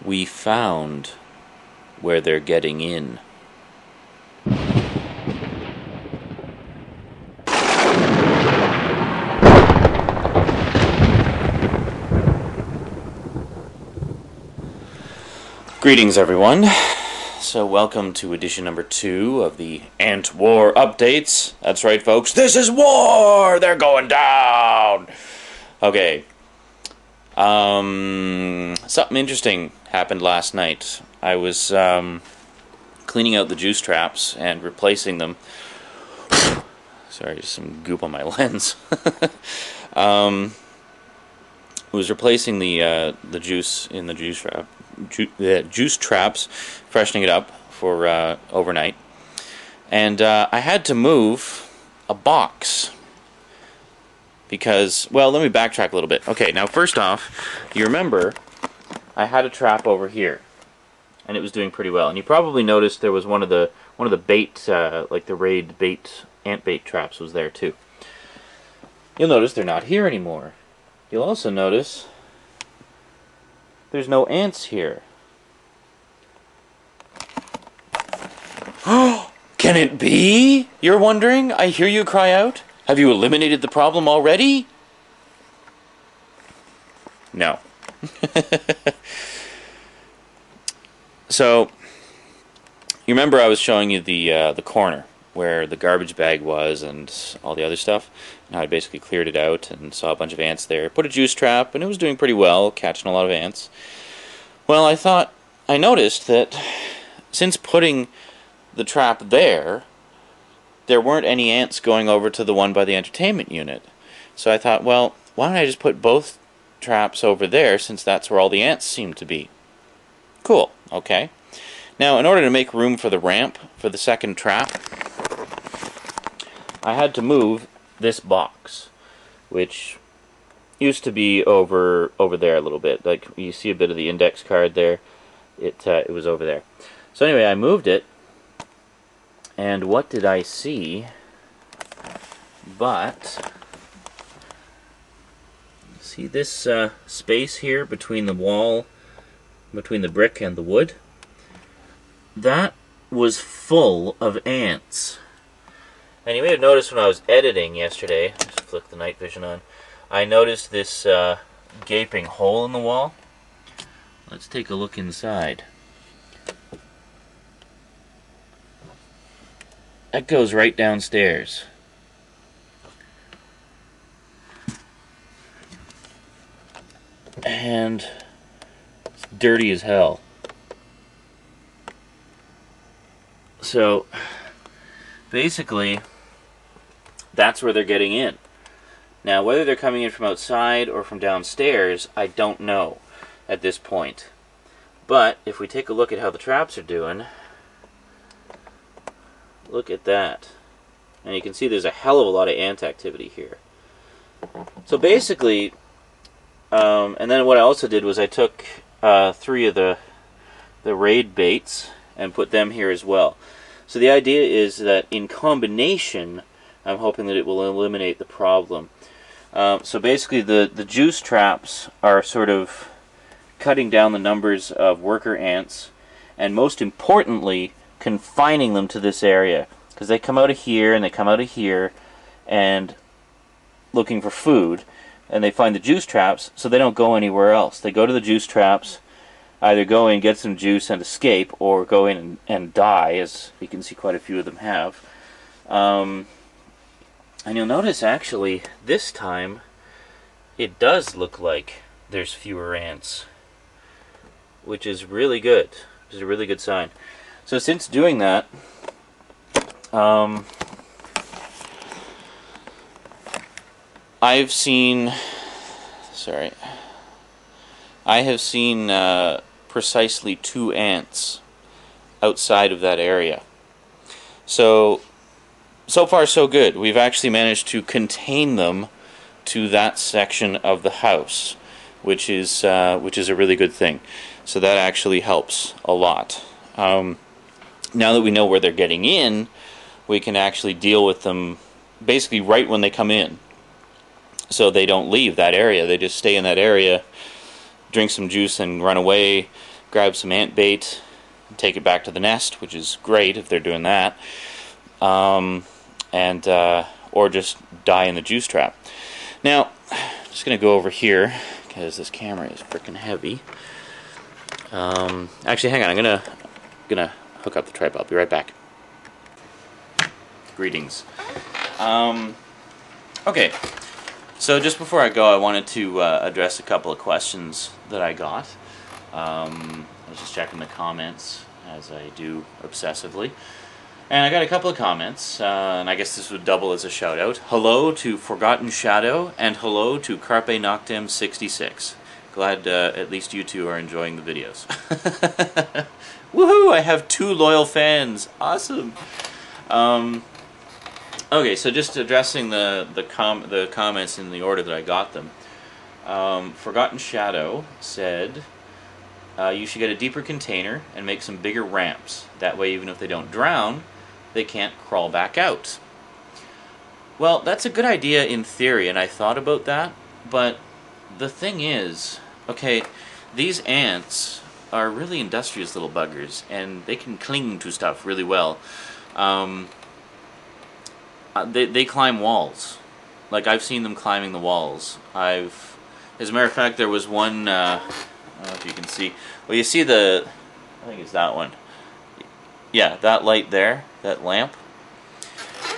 We found where they're getting in. Greetings, everyone. So welcome to edition number 2 of the Ant War updates. That's right, folks. This is war! They're going down! Okay. Something interesting happened last night. I was cleaning out the juice traps and replacing them. Sorry, just some goop on my lens. I was replacing the juice in the juice trap. Juice traps, freshening it up for overnight, and I had to move a box because, well, let me backtrack a little bit. Okay, now first off, you remember I had a trap over here, and it was doing pretty well. And you probably noticed there was one of the bait, like the raid bait, ant bait traps was there too. You'll notice they're not here anymore. You'll also notice there's no ants here. Can it be? You're wondering? I hear you cry out. Have you eliminated the problem already? No. So, you remember I was showing you the corner where the garbage bag was and all the other stuff? And I basically cleared it out and saw a bunch of ants there. Put a juice trap, and it was doing pretty well, catching a lot of ants. Well, I noticed that since putting the trap there weren't any ants going over to the one by the entertainment unit. So I thought, well, why don't I just put both traps over there, since that's where all the ants seem to be. Cool, okay. Now, in order to make room for the ramp for the second trap, I had to move this box, which used to be over there a little bit. Like, you see a bit of the index card there. It was over there. So anyway, I moved it, and what did I see but, see this space here between the wall, between the brick and the wood? That was full of ants. And you may have noticed when I was editing yesterday, just flick the night vision on, I noticed this gaping hole in the wall. Let's take a look inside. That goes right downstairs. And it's dirty as hell. So, basically, that's where they're getting in. Now, whether they're coming in from outside or from downstairs, I don't know at this point. But, if we take a look at how the traps are doing, look at that. And you can see there's a hell of a lot of ant activity here. So basically, and then what I also did was I took 3 of the raid baits and put them here as well. So the idea is that in combination, I'm hoping that it will eliminate the problem. So basically the juice traps are sort of cutting down the numbers of worker ants, and most importantly, confining them to this area, because they come out of here and they come out of here and looking for food, and they find the juice traps, so they don't go anywhere else. They go to the juice traps, either go in, get some juice and escape, or go in and die, as you can see quite a few of them have. And you'll notice actually this time it does look like there's fewer ants, which is really good. Which is a really good sign. So since doing that, I have seen precisely 2 ants outside of that area. So far so good. We've actually managed to contain them to that section of the house, which is a really good thing. So that actually helps a lot. Now that we know where they're getting in, we can actually deal with them basically right when they come in. So they don't leave that area. They just stay in that area, drink some juice and run away, grab some ant bait, and take it back to the nest, which is great if they're doing that, or just die in the juice trap. Now, I'm just going to go over here, because this camera is freaking heavy. Actually, hang on, I'm gonna hook up the tripod. I'll be right back. Greetings. Okay, so just before I go, I wanted to address a couple of questions that I got. I was just checking the comments, as I do obsessively. And I got a couple of comments, and I guess this would double as a shout-out. Hello to Forgotten Shadow, and hello to Carpe Noctem 66. Glad at least you two are enjoying the videos. Woohoo! I have 2 loyal fans. Awesome. Okay, so just addressing the comments in the order that I got them. Forgotten Shadow said, you should get a deeper container and make some bigger ramps. That way, even if they don't drown, they can't crawl back out. Well, that's a good idea in theory, and I thought about that, but the thing is, okay, these ants are really industrious little buggers, and they can cling to stuff really well. They climb walls. Like, I've seen them climbing the walls. As a matter of fact, there was one, I don't know if you can see, well, you see I think it's that one. Yeah, that light there, that lamp.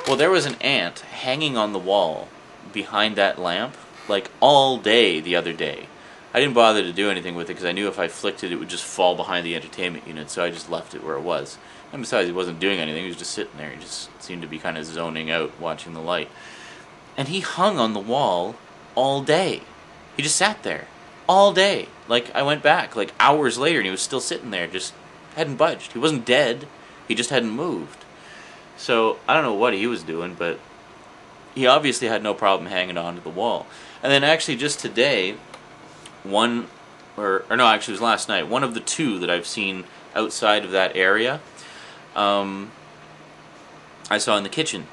Well, there was an ant hanging on the wall behind that lamp, like, all day the other day. I didn't bother to do anything with it because I knew if I flicked it, it would just fall behind the entertainment unit, so I just left it where it was. And besides, he wasn't doing anything, he was just sitting there. He just seemed to be kind of zoning out, watching the light. And he hung on the wall all day. He just sat there all day. Like, I went back, like, hours later, and he was still sitting there, just hadn't budged. He wasn't dead, he just hadn't moved. So, I don't know what he was doing, but he obviously had no problem hanging onto the wall. And then actually, just today, no, actually it was last night, one of the 2 that I've seen outside of that area, I saw in the kitchen,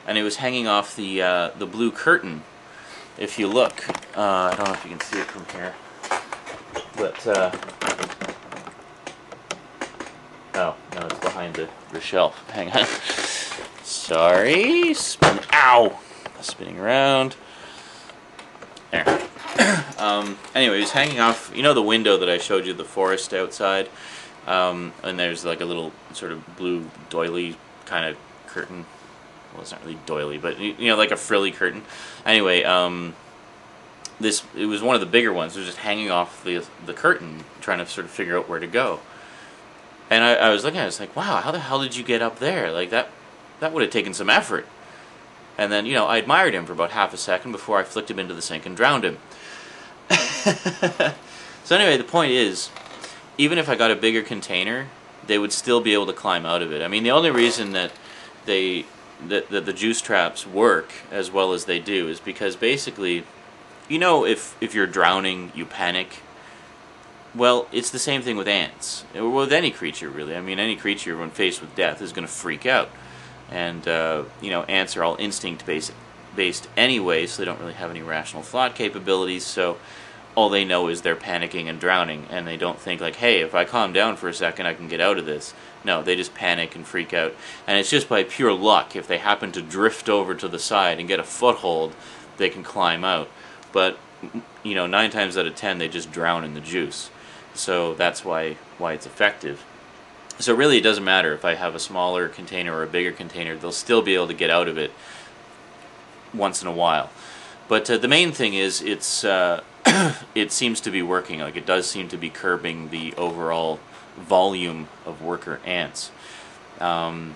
and it was hanging off the blue curtain. If you look, I don't know if you can see it from here, but oh no, it's behind the shelf. Hang on, sorry, spinning around. There. Anyway, it was hanging off, you know, the window that I showed you, the forest outside. And there's like a little sort of blue doily kind of curtain. Well, it's not really doily, but you know, like a frilly curtain. Anyway, it was one of the bigger ones. It was just hanging off the curtain, trying to sort of figure out where to go. And I was looking at it, I was like, wow, how the hell did you get up there? Like, that would have taken some effort. And then, you know, I admired him for about half a second before I flicked him into the sink and drowned him. So anyway, the point is, even if I got a bigger container, they would still be able to climb out of it. I mean, the only reason that the juice traps work as well as they do is because basically, you know, if you're drowning, you panic. Well, it's the same thing with ants, or with any creature, really. I mean, any creature, when faced with death, is going to freak out. And, you know, ants are all instinct-based anyway, so they don't really have any rational thought capabilities, so all they know is they're panicking and drowning, and they don't think, like, hey, if I calm down for a second, I can get out of this. No, they just panic and freak out. And it's just by pure luck, if they happen to drift over to the side and get a foothold, they can climb out. But, you know, 9 times out of 10, they just drown in the juice. So that's why it's effective. So really, it doesn't matter if I have a smaller container or a bigger container, they'll still be able to get out of it once in a while. But the main thing is, it seems to be working. Like, it does seem to be curbing the overall volume of worker ants. My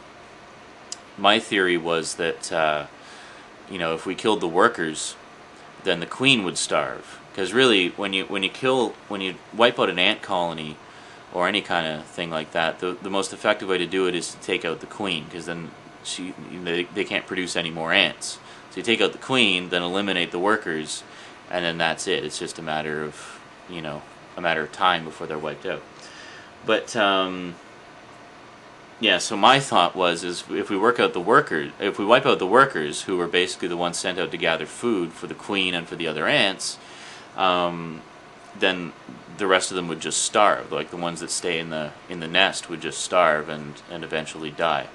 theory was that, you know, if we killed the workers, then the queen would starve. Because really, when you wipe out an ant colony, or any kind of thing like that, the most effective way to do it is to take out the queen, because then they can't produce any more ants. So you take out the queen, then eliminate the workers, and then that's it. It's just a matter of, you know, a matter of time before they're wiped out. But yeah, so my thought was, if we wipe out the workers, who were basically the ones sent out to gather food for the queen and for the other ants, then the rest of them would just starve. Like the ones that stay in the nest would just starve and eventually die.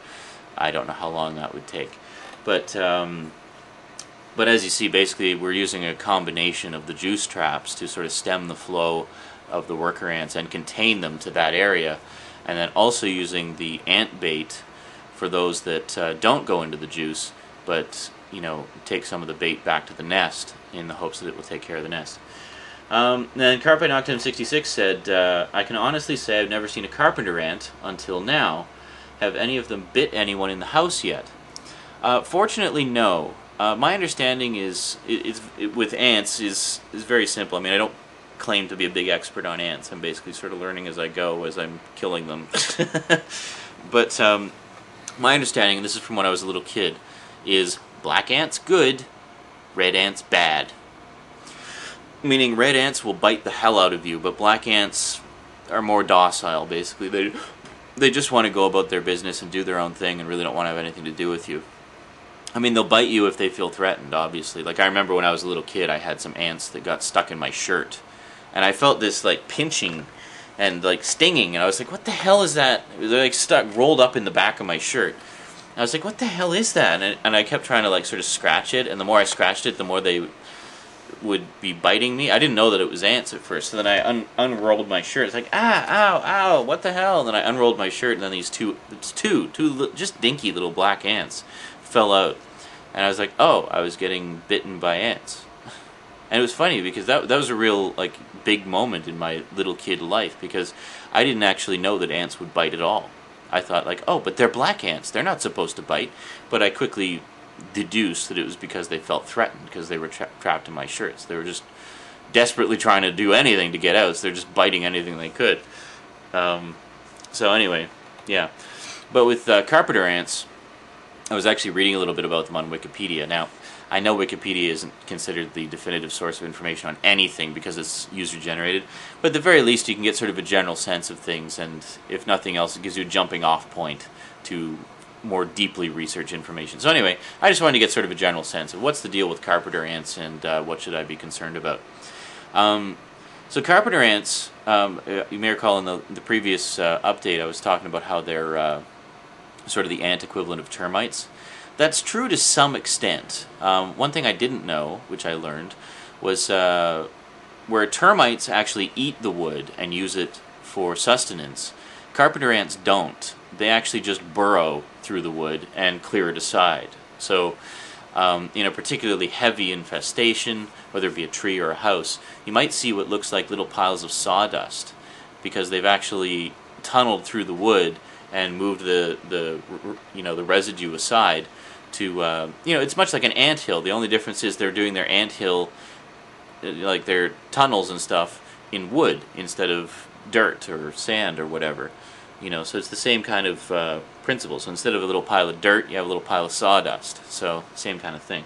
I don't know how long that would take, but as you see, basically we're using a combination of the juice traps to sort of stem the flow of the worker ants and contain them to that area, and then also using the ant bait for those that don't go into the juice, but take some of the bait back to the nest in the hopes that it will take care of the nest. Then Carpenter 66 said, I can honestly say I've never seen a carpenter ant until now. Have any of them bit anyone in the house yet? Fortunately, no. My understanding with ants is very simple. I mean, I don't claim to be a big expert on ants. I'm basically sort of learning as I go as I'm killing them. But my understanding, and this is from when I was a little kid, is black ants good, red ants bad. Meaning red ants will bite the hell out of you, but black ants are more docile, basically. They just want to go about their business and do their own thing and really don't want to have anything to do with you. I mean, they'll bite you if they feel threatened, obviously. Like, I remember when I was a little kid, I had some ants that got stuck in my shirt. And I felt this, like, pinching and, like, stinging. And I was like, what the hell is that? They're, like, stuck, rolled up in the back of my shirt. And I was like, what the hell is that? And I kept trying to, like, sort of scratch it. And the more I scratched it, the more they would be biting me. I didn't know that it was ants at first. So then I unrolled my shirt. It's like, ow, ow, what the hell? And then I unrolled my shirt, and then these two just dinky little black ants fell out. And I was like, oh, I was getting bitten by ants. And it was funny because that was a real, like, big moment in my little kid life, because I didn't actually know that ants would bite at all. I thought, like, oh, but they're black ants. They're not supposed to bite. But I quickly deduced that it was because they felt threatened, because they were trapped in my shirts. They were just desperately trying to do anything to get out, so they're just biting anything they could. So anyway, yeah. But with carpenter ants, I was actually reading a little bit about them on Wikipedia. Now, I know Wikipedia isn't considered the definitive source of information on anything because it's user-generated, but at the very least you can get sort of a general sense of things, and if nothing else, it gives you a jumping-off point to more deeply research information. So anyway, I just wanted to get sort of a general sense of what's the deal with carpenter ants and what should I be concerned about. So carpenter ants, you may recall in the previous update I was talking about how they're sort of the ant equivalent of termites. That's true to some extent. One thing I didn't know, which I learned, was where termites actually eat the wood and use it for sustenance, carpenter ants don't. They actually just burrow through the wood and clear it aside. So in a particularly heavy infestation, whether it be a tree or a house, you might see what looks like little piles of sawdust, because they've actually tunneled through the wood and moved the residue aside to it's much like an anthill. The only difference is they're doing their anthill, like their tunnels and stuff, in wood instead of dirt or sand or whatever. So it's the same kind of principle. So instead of a little pile of dirt, you have a little pile of sawdust. So same kind of thing.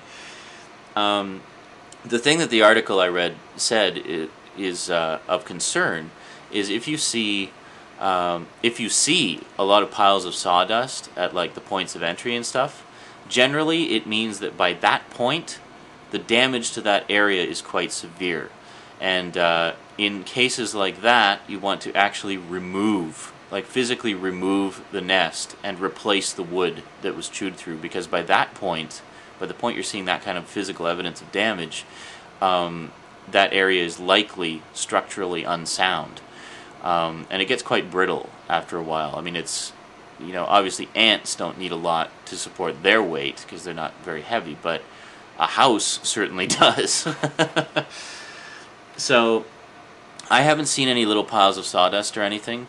The thing that the article I read said is of concern is if you see a lot of piles of sawdust at like the points of entry and stuff, generally it means that by that point the damage to that area is quite severe. And in cases like that, you want to actually physically remove the nest and replace the wood that was chewed through, because by the point you're seeing that kind of physical evidence of damage, that area is likely structurally unsound. And it gets quite brittle after a while. I mean, it's, obviously ants don't need a lot to support their weight because they're not very heavy, but a house certainly does. So I haven't seen any little piles of sawdust or anything,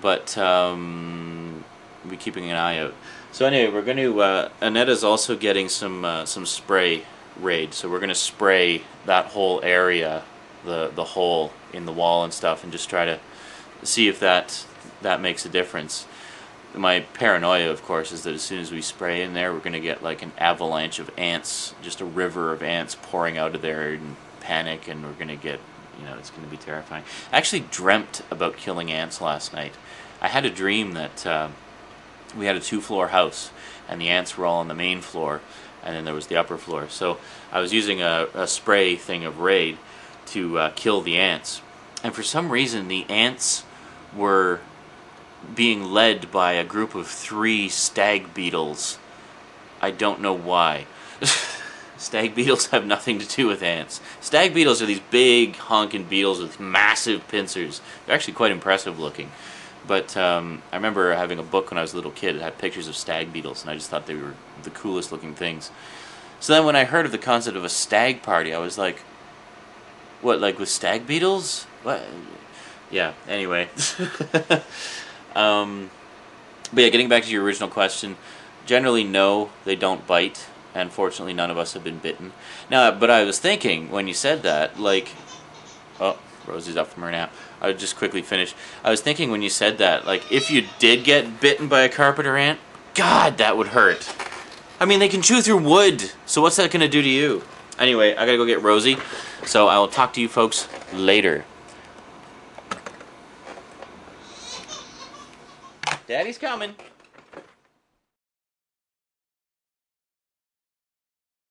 but we'll be keeping an eye out. So anyway, we're going to, Annetta's also getting some spray raid, so we're going to spray that whole area, the hole in the wall and stuff, and just try to see if that makes a difference. My paranoia, of course, is that as soon as we spray in there, we're going to get like an avalanche of ants, just a river of ants pouring out of there in panic, and we're going to get, it's going to be terrifying. I actually dreamt about killing ants last night. I had a dream that we had a 2-floor house, and the ants were all on the main floor, and then there was the upper floor. So I was using a spray thing of Raid to kill the ants. And for some reason, the ants were being led by a group of 3 stag beetles. I don't know why. Stag beetles have nothing to do with ants. Stag beetles are these big honking beetles with massive pincers. They're actually quite impressive looking. But I remember having a book when I was a little kid that had pictures of stag beetles, and I just thought they were the coolest looking things. So then when I heard of the concept of a stag party, I was like, what, like with stag beetles? What? Yeah, anyway. But yeah, getting back to your original question, generally no, they don't bite. And fortunately, none of us have been bitten. Now, but I was thinking, when you said that, like... Oh, Rosie's up from her nap. I would just quickly finish. I was thinking when you said that, like, if you did get bitten by a carpenter ant, God, that would hurt. I mean, they can chew through wood, so what's that going to do to you? Anyway, I gotta go get Rosie, so I will talk to you folks later. Daddy's coming.